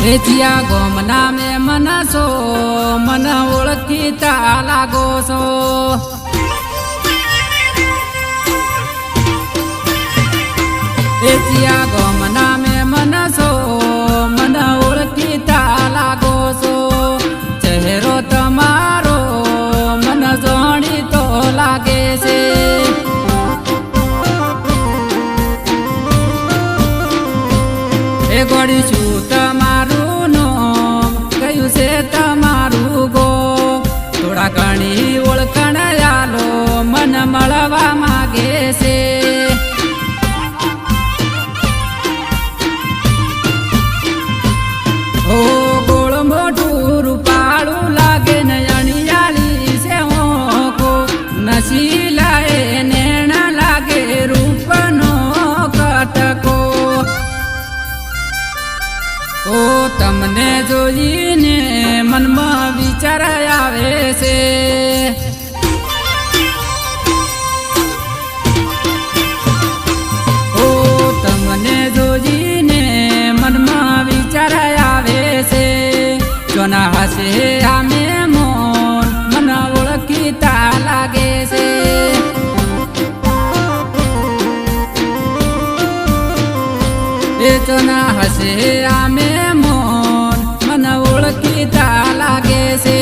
એચિયા ગોમના મે મનસો મન ઓળખીતા લાગો છો એચિયા ગોમના મે મનસો મન ઓળખીતા લાગો છો ચહેરો તમારો મન જાણીતો લાગે છે એ ગોળી છું તમારું નામ કયું છે તમારું ગો થોડા ઘણી ઓળખણ આલો મન મળવા માગે છે ઓ ગોળ મોઢું રૂપાળું લાગે ને અણિયાળી છે ઓખો નશીલાએ નેણા લાગે રૂપનો કટકો ઓ તમને જોઈને મનમાં વિચાર આવે છે ઓ તમને જોઈને મનમાં વિચાર આવે છે જોના હશે આમે મોન મન ઓળખીતા લાગે છે એ જોના હશે આમે મોન મન ઓળખીતા લાગે છે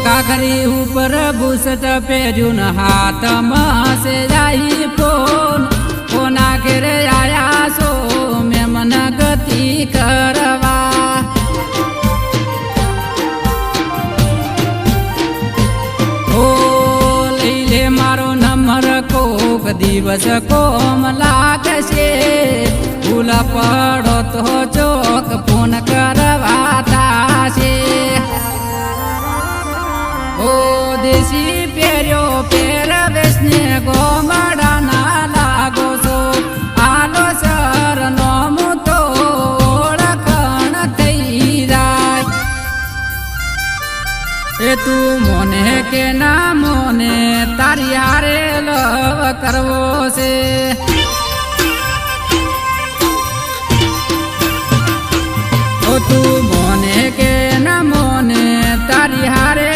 ઘાઘરી ઉપર બુસટ પહેર્યું ને હાથમાં છે જાય ફોન કોના ઘેરે આયા છો મેં મન ગતિ કરવા ઓ લઈ લે મારો નંબર કોક દિવસ કોમ લાગશે ભૂલ પડો તો ચોક ફોન કરવા તાશે ઓ દેશી પહેર્યો પહેરવેશ ને ગોમડાના લાગો છો આલો સર નોમું તો ઓળખણ થઈ જાય એ તું મોને કે ના મોને તારી હારે લવ કરવો છે ઓ તું મોને કે ના મોને તારી હારે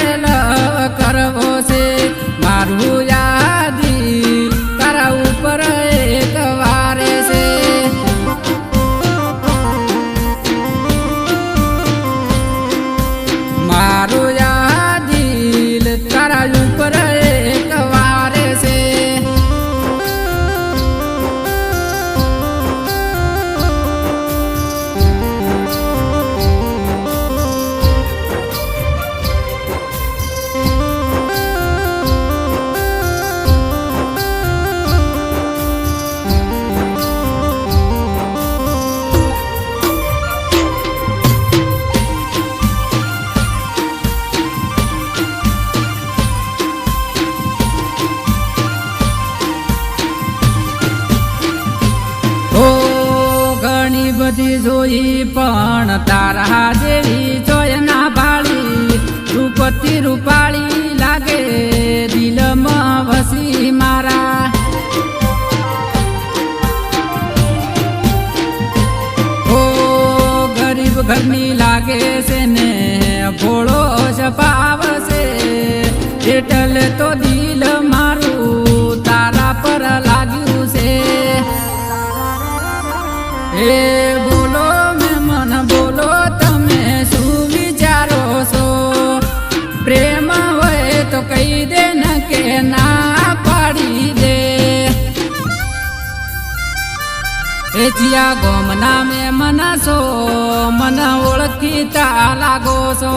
કરવો છે મારું યાદી તારા ઉપર એક વારે છે મારું યાદી તારા ઉપર એક વારે છે બધી જોઈ પણ તારા જેવી જોય ના ભાળી રૂપતી રૂપાળી લાગે દિલમાં વસી મારા ઓ ગરીબ ઘરની લાગે છે ને ભોળો સ્વભાવ છે એટલે તો દિલ મારું તારા પર લાગ્યું છે એ બોલો મેં મન બોલો તમે શું વિચારો છો પ્રેમ હોય તો કહી દે ન કે ના પાડી દે એચિયા ગોમના મેં મનસો મન ઓળખીતા લાગો છો